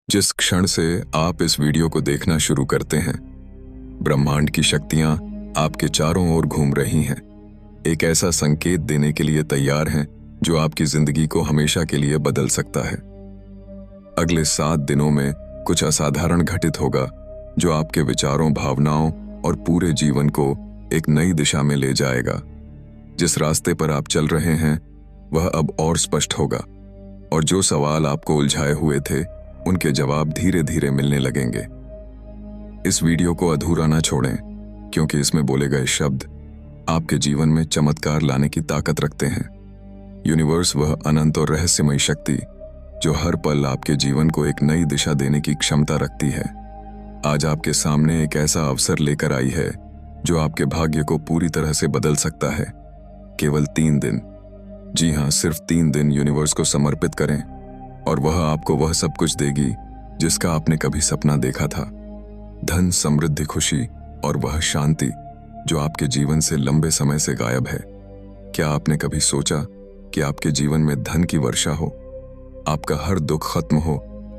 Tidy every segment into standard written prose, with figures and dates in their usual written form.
जिस क्षण से आप इस वीडियो को देखना शुरू करते हैं, ब्रह्मांड की शक्तियां आपके चारों ओर घूम रही हैं, एक ऐसा संकेत देने के लिए तैयार हैं जो आपकी जिंदगी को हमेशा के लिए बदल सकता है। अगले 7 दिनों में कुछ असाधारण घटित होगा जो आपके विचारों, भावनाओं और पूरे जीवन को एक नई दिशा में ले जाएगा। जिस रास्ते पर आप चल रहे हैं वह अब और स्पष्ट होगा और जो सवाल आपको उलझाए हुए थे उनके जवाब धीरे धीरे मिलने लगेंगे। इस वीडियो को अधूरा ना छोड़ें, क्योंकि इसमें बोले गए शब्द आपके जीवन में चमत्कार लाने की ताकत रखते हैं। यूनिवर्स वह अनंत और रहस्यमय शक्ति जो हर पल आपके जीवन को एक नई दिशा देने की क्षमता रखती है, आज आपके सामने एक ऐसा अवसर लेकर आई है जो आपके भाग्य को पूरी तरह से बदल सकता है। केवल 3 दिन, जी हाँ, सिर्फ 3 दिन यूनिवर्स को समर्पित करें और वह आपको वह सब कुछ देगी जिसका आपने कभी सपना देखा था। धन, समृद्धि, खुशी और वह शांति जो आपके जीवन से लंबे समय से गायब है। क्या आपने कभी सोचा कि आपके जीवन में धन की वर्षा हो, आपका हर दुख खत्म हो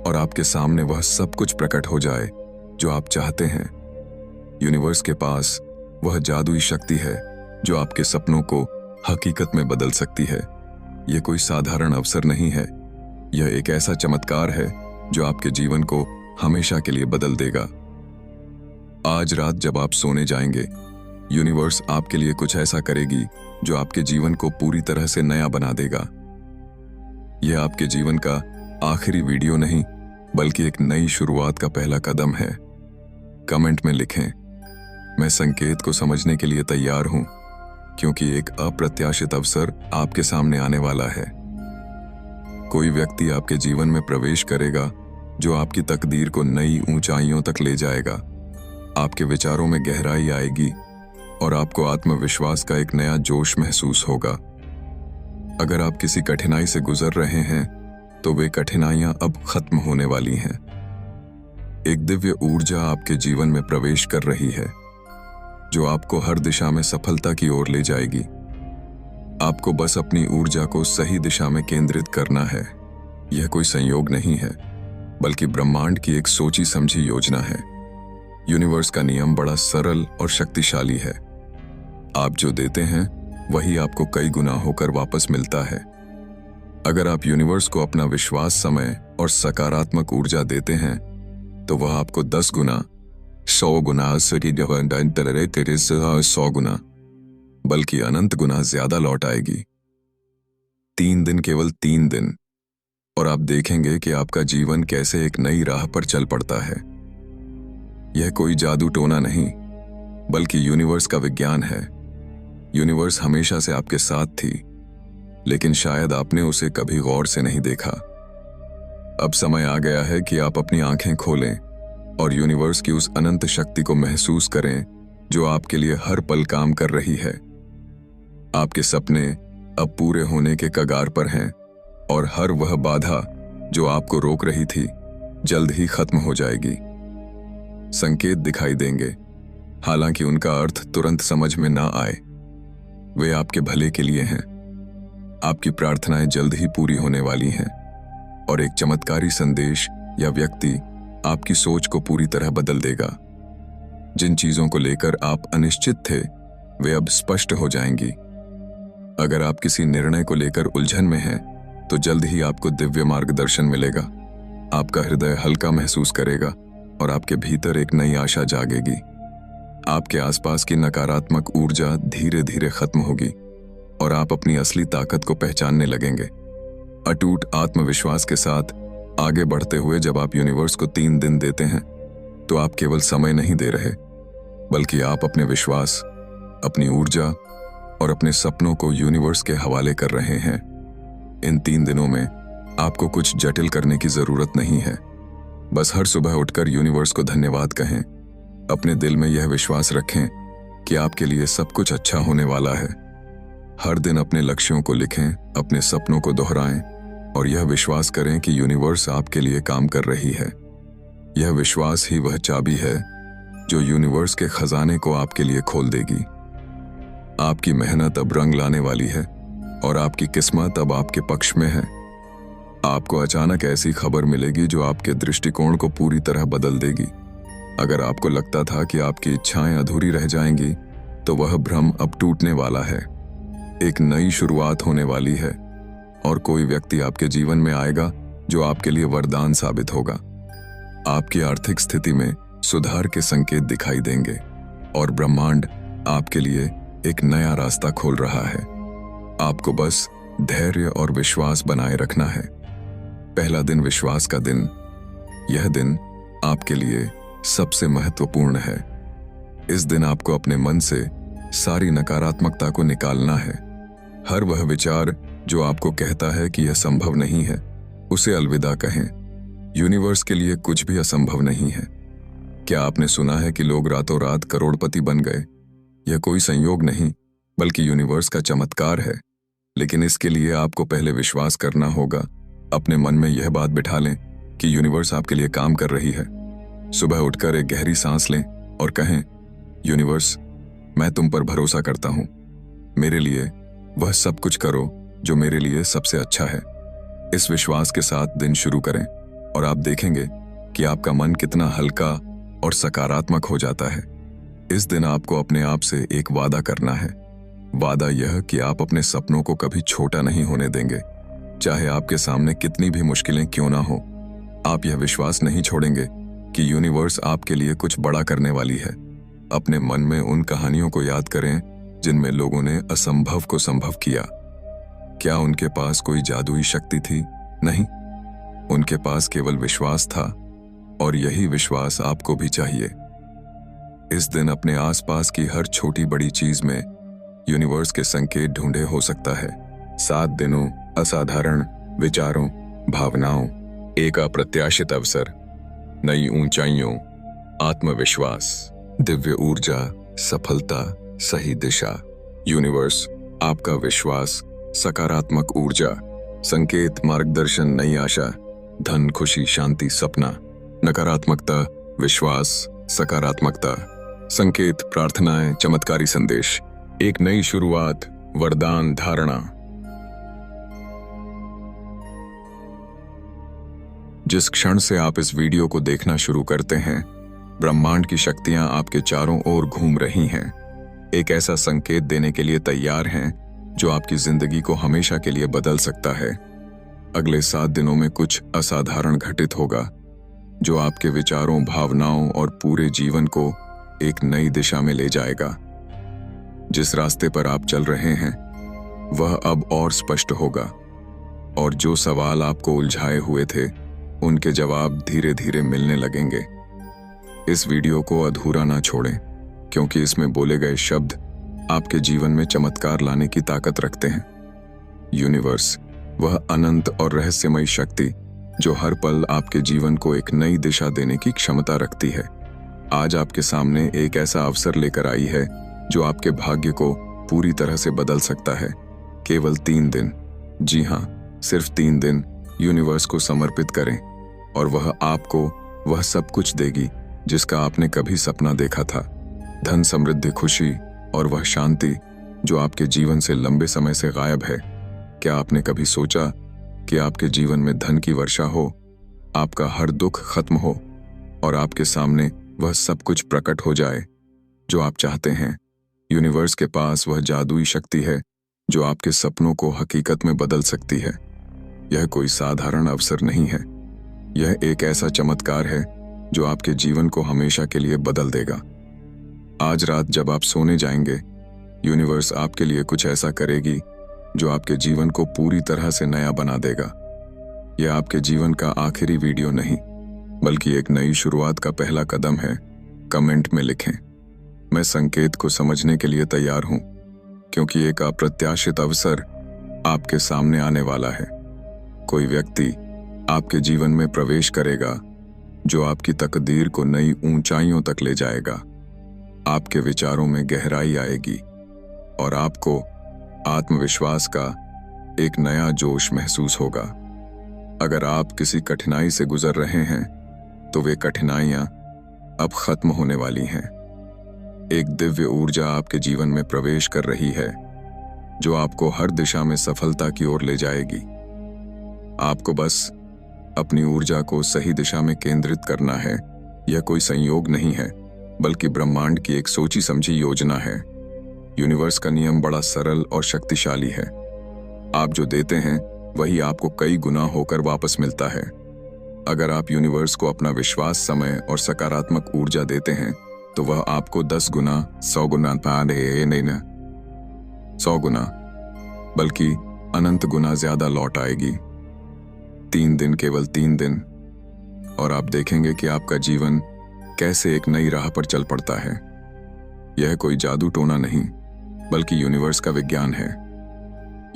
और आपके सामने वह सब कुछ प्रकट हो जाए जो आप चाहते हैं? यूनिवर्स के पास वह जादुई शक्ति है जो आपके सपनों को हकीकत में बदल सकती है। यह कोई साधारण अवसर नहीं है, यह एक ऐसा चमत्कार है जो आपके जीवन को हमेशा के लिए बदल देगा। आज रात जब आप सोने जाएंगे, यूनिवर्स आपके लिए कुछ ऐसा करेगी जो आपके जीवन को पूरी तरह से नया बना देगा। यह आपके जीवन का आखिरी वीडियो नहीं, बल्कि एक नई शुरुआत का पहला कदम है। कमेंट में लिखें, मैं संकेत को समझने के लिए तैयार हूं, क्योंकि एक अप्रत्याशित अवसर आपके सामने आने वाला है। कोई व्यक्ति आपके जीवन में प्रवेश करेगा जो आपकी तकदीर को नई ऊंचाइयों तक ले जाएगा। आपके विचारों में गहराई आएगी और आपको आत्मविश्वास का एक नया जोश महसूस होगा। अगर आप किसी कठिनाई से गुजर रहे हैं तो वे कठिनाइयां अब खत्म होने वाली हैं। एक दिव्य ऊर्जा आपके जीवन में प्रवेश कर रही है जो आपको हर दिशा में सफलता की ओर ले जाएगी। आपको बस अपनी ऊर्जा को सही दिशा में केंद्रित करना है। यह कोई संयोग नहीं है, बल्कि ब्रह्मांड की एक सोची समझी योजना है। यूनिवर्स का नियम बड़ा सरल और शक्तिशाली है। आप जो देते हैं वही आपको कई गुना होकर वापस मिलता है। अगर आप यूनिवर्स को अपना विश्वास, समय और सकारात्मक ऊर्जा देते हैं तो वह आपको 10 गुना, 100 गुना, 100 गुना, बल्कि अनंत गुना ज्यादा लौट आएगी। 3 दिन, केवल 3 दिन, और आप देखेंगे कि आपका जीवन कैसे एक नई राह पर चल पड़ता है। यह कोई जादू टोना नहीं, बल्कि यूनिवर्स का विज्ञान है। यूनिवर्स हमेशा से आपके साथ थी, लेकिन शायद आपने उसे कभी गौर से नहीं देखा। अब समय आ गया है कि आप अपनी आंखें खोलें और यूनिवर्स की उस अनंत शक्ति को महसूस करें जो आपके लिए हर पल काम कर रही है। आपके सपने अब पूरे होने के कगार पर हैं और हर वह बाधा जो आपको रोक रही थी जल्द ही खत्म हो जाएगी। संकेत दिखाई देंगे, हालांकि उनका अर्थ तुरंत समझ में ना आए। वे आपके भले के लिए हैं। आपकी प्रार्थनाएं जल्द ही पूरी होने वाली हैं और एक चमत्कारी संदेश या व्यक्ति आपकी सोच को पूरी तरह बदल देगा। जिन चीजों को लेकर आप अनिश्चित थे वे अब स्पष्ट हो जाएंगी। अगर आप किसी निर्णय को लेकर उलझन में हैं तो जल्द ही आपको दिव्य मार्गदर्शन मिलेगा। आपका हृदय हल्का महसूस करेगा और आपके भीतर एक नई आशा जागेगी। आपके आसपास की नकारात्मक ऊर्जा धीरे धीरे खत्म होगी और आप अपनी असली ताकत को पहचानने लगेंगे। अटूट आत्मविश्वास के साथ आगे बढ़ते हुए जब आप यूनिवर्स को 3 दिन देते हैं तो आप केवल समय नहीं दे रहे, बल्कि आप अपने विश्वास, अपनी ऊर्जा और अपने सपनों को यूनिवर्स के हवाले कर रहे हैं। इन 3 दिनों में आपको कुछ जटिल करने की जरूरत नहीं है। बस हर सुबह उठकर यूनिवर्स को धन्यवाद कहें। अपने दिल में यह विश्वास रखें कि आपके लिए सब कुछ अच्छा होने वाला है। हर दिन अपने लक्ष्यों को लिखें, अपने सपनों को दोहराएं और यह विश्वास करें कि यूनिवर्स आपके लिए काम कर रही है। यह विश्वास ही वह चाबी है जो यूनिवर्स के खजाने को आपके लिए खोल देगी। आपकी मेहनत अब रंग लाने वाली है और आपकी किस्मत अब आपके पक्ष में है। आपको अचानक ऐसी खबर मिलेगी जो आपके दृष्टिकोण को पूरी तरह बदल देगी। अगर आपको लगता था कि आपकी इच्छाएं अधूरी रह जाएंगी, तो वह भ्रम अब टूटने वाला है। एक नई शुरुआत होने वाली है और कोई व्यक्ति आपके जीवन में आएगा जो आपके लिए वरदान साबित होगा। आपकी आर्थिक स्थिति में सुधार के संकेत दिखाई देंगे और ब्रह्मांड आपके लिए एक नया रास्ता खोल रहा है। आपको बस धैर्य और विश्वास बनाए रखना है। पहला दिन विश्वास का दिन। यह दिन आपके लिए सबसे महत्वपूर्ण है। इस दिन आपको अपने मन से सारी नकारात्मकता को निकालना है। हर वह विचार जो आपको कहता है कि यह संभव नहीं है, उसे अलविदा कहें। यूनिवर्स के लिए कुछ भी असंभव नहीं है। क्या आपने सुना है कि लोग रातों रात करोड़पति बन गए? यह कोई संयोग नहीं, बल्कि यूनिवर्स का चमत्कार है। लेकिन इसके लिए आपको पहले विश्वास करना होगा। अपने मन में यह बात बिठा लें कि यूनिवर्स आपके लिए काम कर रही है। सुबह उठकर एक गहरी सांस लें और कहें, यूनिवर्स, मैं तुम पर भरोसा करता हूं। मेरे लिए वह सब कुछ करो जो मेरे लिए सबसे अच्छा है। इस विश्वास के साथ दिन शुरू करें और आप देखेंगे कि आपका मन कितना हल्का और सकारात्मक हो जाता है। इस दिन आपको अपने आप से एक वादा करना है। वादा यह कि आप अपने सपनों को कभी छोटा नहीं होने देंगे। चाहे आपके सामने कितनी भी मुश्किलें क्यों ना हो, आप यह विश्वास नहीं छोड़ेंगे कि यूनिवर्स आपके लिए कुछ बड़ा करने वाली है। अपने मन में उन कहानियों को याद करें जिनमें लोगों ने असंभव को संभव किया। क्या उनके पास कोई जादुई शक्ति थी? नहीं, उनके पास केवल विश्वास था और यही विश्वास आपको भी चाहिए। इस दिन अपने आसपास की हर छोटी बड़ी चीज में यूनिवर्स के संकेत ढूंढे। हो सकता है 7 दिनों, असाधारण विचारों, भावनाओं, एक अप्रत्याशित अवसर, नई ऊंचाइयों, आत्मविश्वास, दिव्य ऊर्जा, सफलता, सही दिशा। यूनिवर्स आपका विश्वास, सकारात्मक ऊर्जा, संकेत, मार्गदर्शन, नई आशा, धन, खुशी, शांति, सपना। नकारात्मकता, विश्वास, सकारात्मकता, संकेत, प्रार्थनाएं, चमत्कारी संदेश, एक नई शुरुआत, वरदान, धारणा। जिस क्षण से आप इस वीडियो को देखना शुरू करते हैं, ब्रह्मांड की शक्तियां आपके चारों ओर घूम रही हैं। एक ऐसा संकेत देने के लिए तैयार हैं जो आपकी जिंदगी को हमेशा के लिए बदल सकता है। अगले 7 दिनों में कुछ असाधारण घटित होगा जो आपके विचारों, भावनाओं और पूरे जीवन को एक नई दिशा में ले जाएगा। जिस रास्ते पर आप चल रहे हैं वह अब और स्पष्ट होगा और जो सवाल आपको उलझाए हुए थे उनके जवाब धीरे धीरे मिलने लगेंगे। इस वीडियो को अधूरा ना छोड़ें, क्योंकि इसमें बोले गए शब्द आपके जीवन में चमत्कार लाने की ताकत रखते हैं। यूनिवर्स, वह अनंत और रहस्यमयी शक्ति जो हर पल आपके जीवन को एक नई दिशा देने की क्षमता रखती है, आज आपके सामने एक ऐसा अवसर लेकर आई है जो आपके भाग्य को पूरी तरह से बदल सकता है। केवल 3 दिन, जी हाँ, सिर्फ 3 दिन यूनिवर्स को समर्पित करें और वह आपको वह सब कुछ देगी जिसका आपने कभी सपना देखा था। धन, समृद्धि, खुशी और वह शांति जो आपके जीवन से लंबे समय से गायब है। क्या आपने कभी सोचा कि आपके जीवन में धन की वर्षा हो, आपका हर दुख खत्म हो और आपके सामने वह सब कुछ प्रकट हो जाए जो आप चाहते हैं? यूनिवर्स के पास वह जादुई शक्ति है जो आपके सपनों को हकीकत में बदल सकती है। यह कोई साधारण अवसर नहीं है, यह एक ऐसा चमत्कार है जो आपके जीवन को हमेशा के लिए बदल देगा। आज रात जब आप सोने जाएंगे, यूनिवर्स आपके लिए कुछ ऐसा करेगी जो आपके जीवन को पूरी तरह से नया बना देगा। यह आपके जीवन का आखिरी वीडियो नहीं, बल्कि एक नई शुरुआत का पहला कदम है। कमेंट में लिखें, मैं संकेत को समझने के लिए तैयार हूं, क्योंकि एक अप्रत्याशित अवसर आपके सामने आने वाला है। कोई व्यक्ति आपके जीवन में प्रवेश करेगा जो आपकी तकदीर को नई ऊंचाइयों तक ले जाएगा। आपके विचारों में गहराई आएगी और आपको आत्मविश्वास का एक नया जोश महसूस होगा। अगर आप किसी कठिनाई से गुजर रहे हैं तो वे कठिनाइयां अब खत्म होने वाली हैं। एक दिव्य ऊर्जा आपके जीवन में प्रवेश कर रही है जो आपको हर दिशा में सफलता की ओर ले जाएगी। आपको बस अपनी ऊर्जा को सही दिशा में केंद्रित करना है। यह कोई संयोग नहीं है, बल्कि ब्रह्मांड की एक सोची समझी योजना है। यूनिवर्स का नियम बड़ा सरल और शक्तिशाली है। आप जो देते हैं वही आपको कई गुना होकर वापस मिलता है। अगर आप यूनिवर्स को अपना विश्वास, समय और सकारात्मक ऊर्जा देते हैं तो वह आपको 10 गुना, 100 गुना, 100 गुना, बल्कि अनंत गुना ज्यादा लौट आएगी। 3 दिन, केवल 3 दिन, और आप देखेंगे कि आपका जीवन कैसे एक नई राह पर चल पड़ता है। यह कोई जादू टोना नहीं, बल्कि यूनिवर्स का विज्ञान है।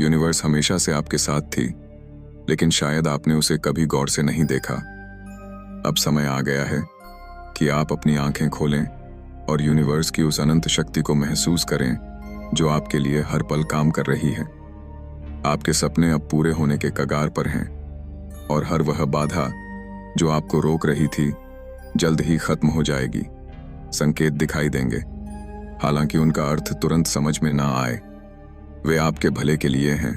यूनिवर्स हमेशा से आपके साथ थी, लेकिन शायद आपने उसे कभी गौर से नहीं देखा। अब समय आ गया है कि आप अपनी आंखें खोलें और यूनिवर्स की उस अनंत शक्ति को महसूस करें जो आपके लिए हर पल काम कर रही है। आपके सपने अब पूरे होने के कगार पर हैं, और हर वह बाधा जो आपको रोक रही थी जल्द ही खत्म हो जाएगी। संकेत दिखाई देंगे, हालांकि उनका अर्थ तुरंत समझ में ना आए। वे आपके भले के लिए हैं।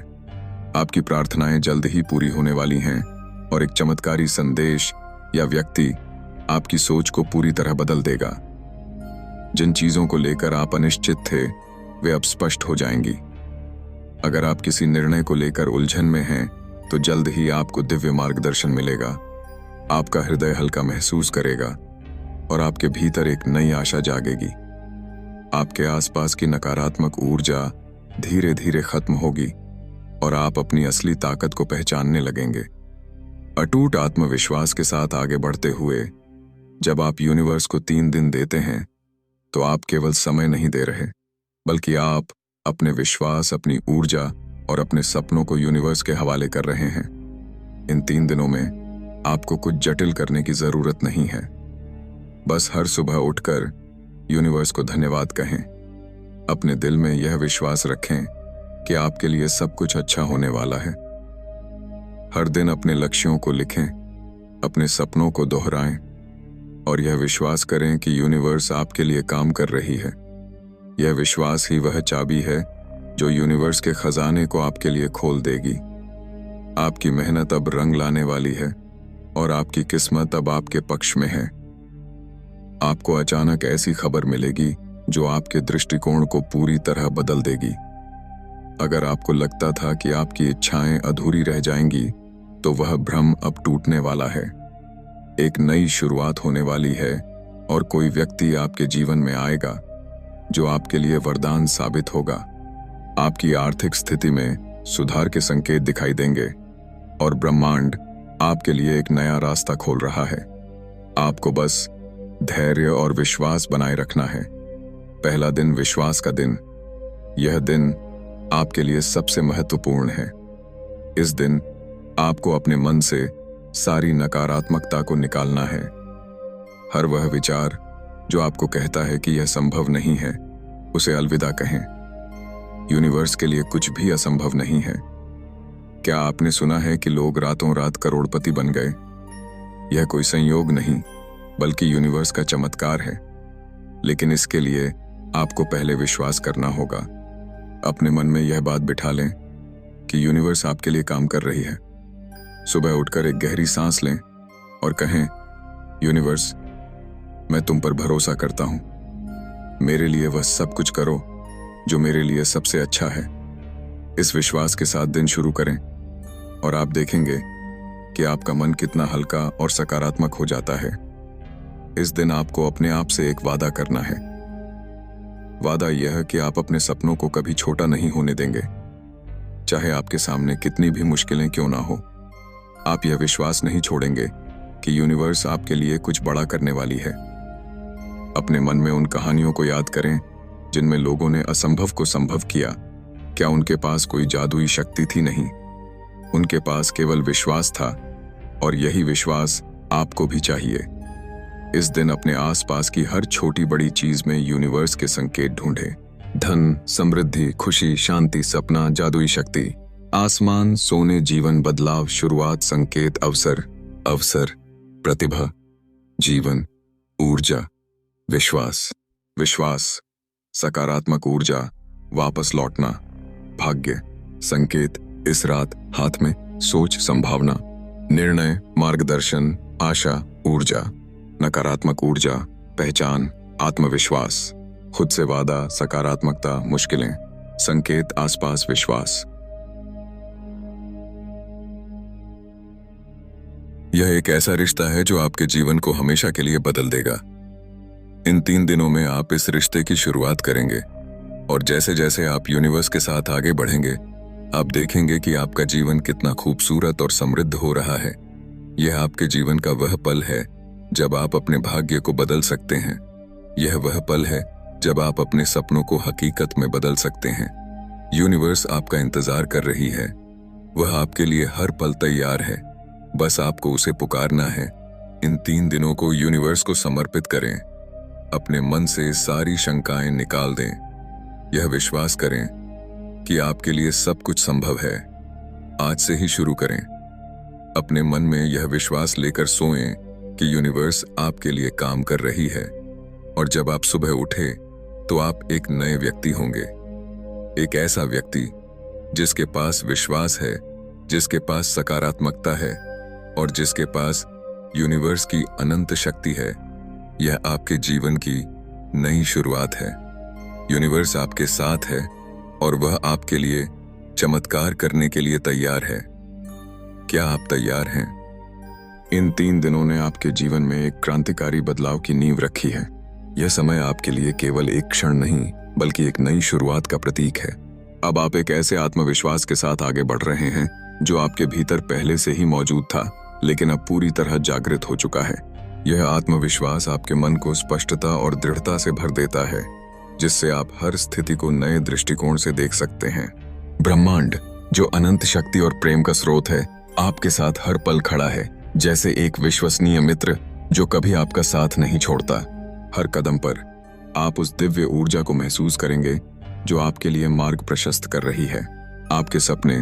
आपकी प्रार्थनाएं जल्द ही पूरी होने वाली हैं, और एक चमत्कारी संदेश या व्यक्ति आपकी सोच को पूरी तरह बदल देगा। जिन चीजों को लेकर आप अनिश्चित थे वे अब स्पष्ट हो जाएंगी। अगर आप किसी निर्णय को लेकर उलझन में हैं तो जल्द ही आपको दिव्य मार्गदर्शन मिलेगा। आपका हृदय हल्का महसूस करेगा और आपके भीतर एक नई आशा जागेगी। आपके आसपास की नकारात्मक ऊर्जा धीरे धीरे खत्म होगी और आप अपनी असली ताकत को पहचानने लगेंगे। अटूट आत्मविश्वास के साथ आगे बढ़ते हुए जब आप यूनिवर्स को 3 दिन देते हैं तो आप केवल समय नहीं दे रहे, बल्कि आप अपने विश्वास, अपनी ऊर्जा और अपने सपनों को यूनिवर्स के हवाले कर रहे हैं। इन 3 दिनों में आपको कुछ जटिल करने की जरूरत नहीं है। बस हर सुबह उठकर यूनिवर्स को धन्यवाद कहें। अपने दिल में यह विश्वास रखें कि आपके लिए सब कुछ अच्छा होने वाला है। हर दिन अपने लक्ष्यों को लिखें, अपने सपनों को दोहराएं और यह विश्वास करें कि यूनिवर्स आपके लिए काम कर रही है। यह विश्वास ही वह चाबी है जो यूनिवर्स के खजाने को आपके लिए खोल देगी। आपकी मेहनत अब रंग लाने वाली है और आपकी किस्मत अब आपके पक्ष में है। आपको अचानक ऐसी खबर मिलेगी जो आपके दृष्टिकोण को पूरी तरह बदल देगी। अगर आपको लगता था कि आपकी इच्छाएं अधूरी रह जाएंगी, तो वह भ्रम अब टूटने वाला है। एक नई शुरुआत होने वाली है और कोई व्यक्ति आपके जीवन में आएगा जो आपके लिए वरदान साबित होगा। आपकी आर्थिक स्थिति में सुधार के संकेत दिखाई देंगे और ब्रह्मांड आपके लिए एक नया रास्ता खोल रहा है। आपको बस धैर्य और विश्वास बनाए रखना है। पहला दिन, विश्वास का दिन। यह दिन आपके लिए सबसे महत्वपूर्ण है। इस दिन आपको अपने मन से सारी नकारात्मकता को निकालना है। हर वह विचार जो आपको कहता है कि यह संभव नहीं है, उसे अलविदा कहें। यूनिवर्स के लिए कुछ भी असंभव नहीं है। क्या आपने सुना है कि लोग रातों रात करोड़पति बन गए? यह कोई संयोग नहीं, बल्कि यूनिवर्स का चमत्कार है। लेकिन इसके लिए आपको पहले विश्वास करना होगा। अपने मन में यह बात बिठा लें कि यूनिवर्स आपके लिए काम कर रही है। सुबह उठकर एक गहरी सांस लें और कहें, यूनिवर्स, मैं तुम पर भरोसा करता हूं। मेरे लिए वह सब कुछ करो जो मेरे लिए सबसे अच्छा है। इस विश्वास के साथ दिन शुरू करें और आप देखेंगे कि आपका मन कितना हल्का और सकारात्मक हो जाता है। इस दिन आपको अपने आप से एक वादा करना है। वादा यह कि आप अपने सपनों को कभी छोटा नहीं होने देंगे, चाहे आपके सामने कितनी भी मुश्किलें क्यों ना हो। आप यह विश्वास नहीं छोड़ेंगे कि यूनिवर्स आपके लिए कुछ बड़ा करने वाली है। अपने मन में उन कहानियों को याद करें जिनमें लोगों ने असंभव को संभव किया। क्या उनके पास कोई जादुई शक्ति थी? नहीं, उनके पास केवल विश्वास था, और यही विश्वास आपको भी चाहिए। इस दिन अपने आसपास की हर छोटी बड़ी चीज में यूनिवर्स के संकेत ढूंढें। धन, समृद्धि, खुशी, शांति, सपना, जादुई शक्ति, आसमान, सोने, जीवन, बदलाव, शुरुआत, संकेत, अवसर, अवसर, प्रतिभा, जीवन, ऊर्जा, विश्वास, विश्वास, सकारात्मक ऊर्जा, वापस लौटना, भाग्य, संकेत इस रात हाथ में सोच, संभावना, निर्णय, मार्गदर्शन, आशा, ऊर्जा, नकारात्मक ऊर्जा, पहचान, आत्मविश्वास, खुद से वादा, सकारात्मकता, मुश्किलें, संकेत, आसपास, विश्वास। यह एक ऐसा रिश्ता है जो आपके जीवन को हमेशा के लिए बदल देगा। इन 3 दिनों में आप इस रिश्ते की शुरुआत करेंगे और जैसे जैसे आप यूनिवर्स के साथ आगे बढ़ेंगे, आप देखेंगे कि आपका जीवन कितना खूबसूरत और समृद्ध हो रहा है। यह आपके जीवन का वह पल है जब आप अपने भाग्य को बदल सकते हैं। यह वह पल है जब आप अपने सपनों को हकीकत में बदल सकते हैं। यूनिवर्स आपका इंतजार कर रही है। वह आपके लिए हर पल तैयार है, बस आपको उसे पुकारना है। इन 3 दिनों को यूनिवर्स को समर्पित करें। अपने मन से सारी शंकाएं निकाल दें। यह विश्वास करें कि आपके लिए सब कुछ संभव है। आज से ही शुरू करें। अपने मन में यह विश्वास लेकर सोएं कि यूनिवर्स आपके लिए काम कर रही है और जब आप सुबह उठे तो आप एक नए व्यक्ति होंगे। एक ऐसा व्यक्ति जिसके पास विश्वास है, जिसके पास सकारात्मकता है और जिसके पास यूनिवर्स की अनंत शक्ति है। यह आपके जीवन की नई शुरुआत है। यूनिवर्स आपके साथ है और वह आपके लिए चमत्कार करने के लिए तैयार है। क्या आप तैयार हैं? इन 3 दिनों ने आपके जीवन में एक क्रांतिकारी बदलाव की नींव रखी है। यह समय आपके लिए केवल एक क्षण नहीं, बल्कि एक नई शुरुआत का प्रतीक है। अब आप एक ऐसे आत्मविश्वास के साथ आगे बढ़ रहे हैं जो आपके भीतर पहले से ही मौजूद था, लेकिन अब पूरी तरह जागृत हो चुका है। यह आत्मविश्वास आपके मन को स्पष्टता और दृढ़ता से भर देता है, जिससे आप हर स्थिति को नए दृष्टिकोण से देख सकते हैं। ब्रह्मांड, जो अनंत शक्ति और प्रेम का स्रोत है, आपके साथ हर पल खड़ा है, जैसे एक विश्वसनीय मित्र जो कभी आपका साथ नहीं छोड़ता। हर कदम पर आप उस दिव्य ऊर्जा को महसूस करेंगे जो आपके लिए मार्ग प्रशस्त कर रही है। आपके सपने,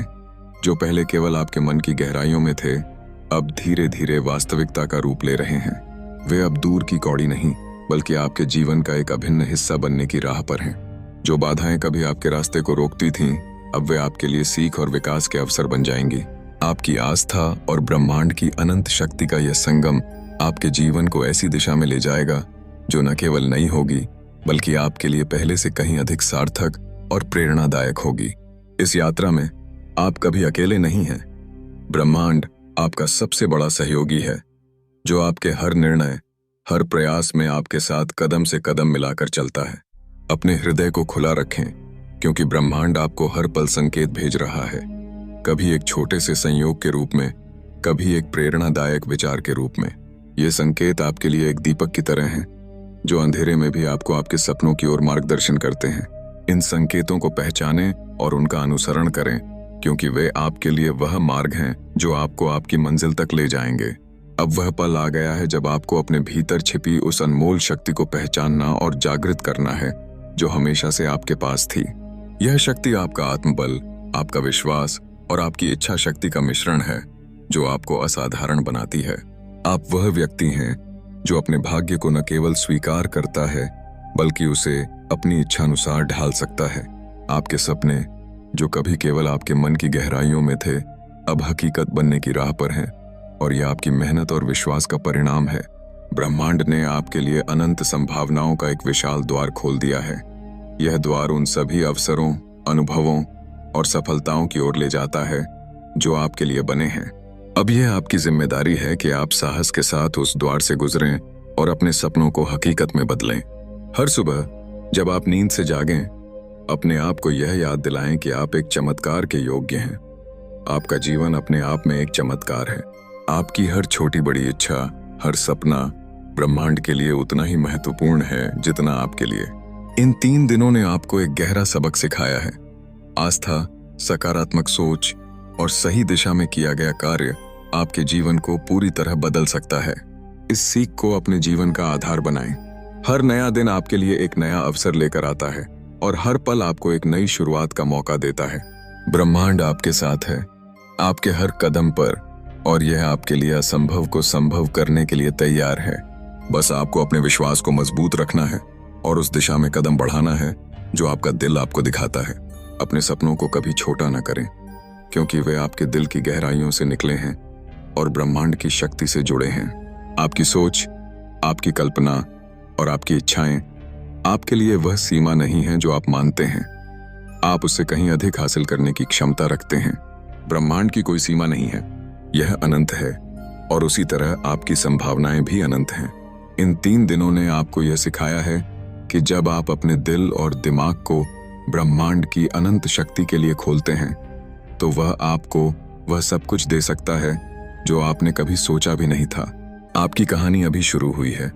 जो पहले केवल आपके मन की गहराइयों में थे, अब धीरे धीरे वास्तविकता का रूप ले रहे हैं। वे अब दूर की कौड़ी नहीं, बल्कि आपके जीवन का एक अभिन्न हिस्सा बनने की राह पर हैं। जो बाधाएं कभी आपके रास्ते को रोकती थीं, अब वे आपके लिए सीख और विकास के अवसर बन जाएंगी। आपकी आस्था और ब्रह्मांड की अनंत शक्ति का यह संगम आपके जीवन को ऐसी दिशा में ले जाएगा जो न केवल नई होगी, बल्कि आपके लिए पहले से कहीं अधिक सार्थक और प्रेरणादायक होगी। इस यात्रा में आप कभी अकेले नहीं हैं। ब्रह्मांड आपका सबसे बड़ा सहयोगी है, जो आपके हर निर्णय, हर प्रयास में आपके साथ कदम से कदम मिलाकर चलता है। अपने हृदय को खुला रखें, क्योंकि ब्रह्मांड आपको हर पल संकेत भेज रहा है। कभी एक छोटे से संयोग के रूप में, कभी एक प्रेरणादायक विचार के रूप में। ये संकेत आपके लिए एक दीपक की तरह हैं, जो अंधेरे में भी आपको आपके सपनों की ओर मार्गदर्शन करते हैं। इन संकेतों को पहचानें और उनका अनुसरण करें, क्योंकि वे आपके लिए वह मार्ग हैं जो आपको आपकी मंजिल तक ले जाएंगे। अब वह पल आ गया है जब आपको अपने भीतर छिपी उस अनमोल शक्ति को पहचानना और जागृत करना है, जो हमेशा से आपके पास थी। यह शक्ति आपका आत्मबल, आपका विश्वास और आपकी इच्छा शक्ति का मिश्रण है, जो आपको असाधारण बनाती है। आप वह व्यक्ति हैं जो अपने भाग्य को न केवल स्वीकार करता है, बल्कि उसे अपनी इच्छानुसार ढाल सकता है। आपके सपने, जो कभी केवल आपके मन की गहराइयों में थे, अब हकीकत बनने की राह पर हैं, और यह आपकी मेहनत और विश्वास का परिणाम है। ब्रह्मांड ने आपके लिए अनंत संभावनाओं का एक विशाल द्वार खोल दिया है। यह द्वार उन सभी अवसरों, अनुभवों और सफलताओं की ओर ले जाता है जो आपके लिए बने हैं। अब यह आपकी जिम्मेदारी है कि आप साहस के साथ उस द्वार से गुजरें और अपने सपनों को हकीकत में बदलें। हर सुबह जब आप नींद से जागें, अपने आप को यह याद दिलाएं कि आप एक चमत्कार के योग्य हैं। आपका जीवन अपने आप में एक चमत्कार है। आपकी हर छोटी बड़ी इच्छा, हर सपना ब्रह्मांड के लिए उतना ही महत्वपूर्ण है जितना आपके लिए। इन 3 दिनों ने आपको एक गहरा सबक सिखाया है। आस्था, सकारात्मक सोच और सही दिशा में किया गया कार्य आपके जीवन को पूरी तरह बदल सकता है। इस सीख को अपने जीवन का आधार बनाएं। हर नया दिन आपके लिए एक नया अवसर लेकर आता है और हर पल आपको एक नई शुरुआत का मौका देता है। ब्रह्मांड आपके साथ है, आपके हर कदम पर, और यह आपके लिए असंभव को संभव करने के लिए तैयार है। बस आपको अपने विश्वास को मजबूत रखना है और उस दिशा में कदम बढ़ाना है जो आपका दिल आपको दिखाता है। अपने सपनों को कभी छोटा ना करें, क्योंकि वे आपके दिल की गहराइयों से निकले हैं और ब्रह्मांड की शक्ति से जुड़े हैं। आपकी सोच, आपकी कल्पना और आपकी इच्छाएं आपके लिए वह सीमा नहीं है जो आप मानते हैं। आप उससे कहीं अधिक हासिल करने की क्षमता रखते हैं। ब्रह्मांड की कोई सीमा नहीं है, यह अनंत है और उसी तरह आपकी संभावनाएं भी अनंत हैं। इन 3 दिनों ने आपको यह सिखाया है कि जब आप अपने दिल और दिमाग को ब्रह्मांड की अनंत शक्ति के लिए खोलते हैं तो वह आपको वह सब कुछ दे सकता है जो आपने कभी सोचा भी नहीं था। आपकी कहानी अभी शुरू हुई है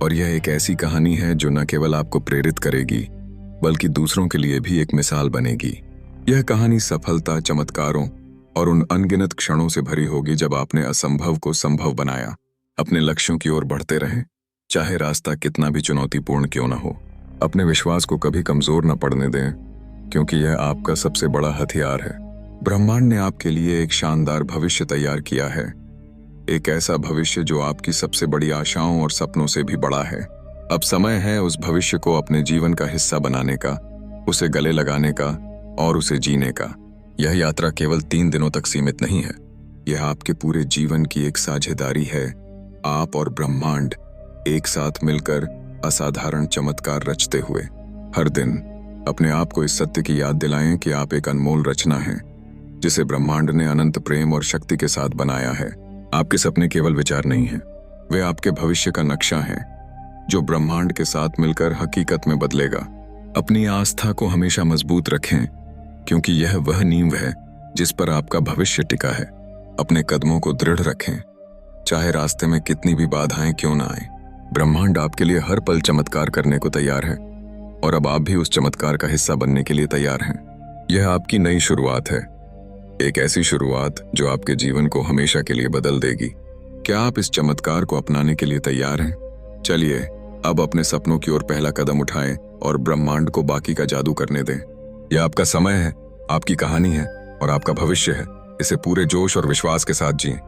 और यह एक ऐसी कहानी है जो न केवल आपको प्रेरित करेगी बल्कि दूसरों के लिए भी एक मिसाल बनेगी। यह कहानी सफलता, चमत्कारों और उन अनगिनत क्षणों से भरी होगी जब आपने असंभव को संभव बनाया। अपने लक्ष्यों की ओर बढ़ते रहें, चाहे रास्ता कितना भी चुनौतीपूर्ण क्यों न हो। अपने विश्वास को कभी कमजोर न पड़ने दें, क्योंकि यह आपका सबसे बड़ा हथियार है। ब्रह्मांड ने आपके लिए एक शानदार भविष्य तैयार किया है, एक ऐसा भविष्य जो आपकी सबसे बड़ी आशाओं और सपनों से भी बड़ा है। अब समय है उस भविष्य को अपने जीवन का हिस्सा बनाने का, उसे गले लगाने का और उसे जीने का। यह यात्रा केवल 3 दिनों तक सीमित नहीं है, यह आपके पूरे जीवन की एक साझेदारी है। आप और ब्रह्मांड एक साथ मिलकर असाधारण चमत्कार रचते हुए हर दिन अपने आप को इस सत्य की याद दिलाएं कि आप एक अनमोल रचना हैं जिसे ब्रह्मांड ने अनंत प्रेम और शक्ति के साथ बनाया है। आपके सपने केवल विचार नहीं हैं, वे आपके भविष्य का नक्शा हैं जो ब्रह्मांड के साथ मिलकर हकीकत में बदलेगा। अपनी आस्था को हमेशा मजबूत रखें, क्योंकि यह वह नींव है जिस पर आपका भविष्य टिका है। अपने कदमों को दृढ़ रखें, चाहे रास्ते में कितनी भी बाधाएं क्यों ना आए। ब्रह्मांड आपके लिए हर पल चमत्कार करने को तैयार है और अब आप भी उस चमत्कार का हिस्सा बनने के लिए तैयार हैं। यह आपकी नई शुरुआत है, एक ऐसी शुरुआत जो आपके जीवन को हमेशा के लिए बदल देगी। क्या आप इस चमत्कार को अपनाने के लिए तैयार हैं? चलिए अब अपने सपनों की ओर पहला कदम उठाएं और ब्रह्मांड को बाकी का जादू करने दें। यह आपका समय है, आपकी कहानी है और आपका भविष्य है। इसे पूरे जोश और विश्वास के साथ जिएं।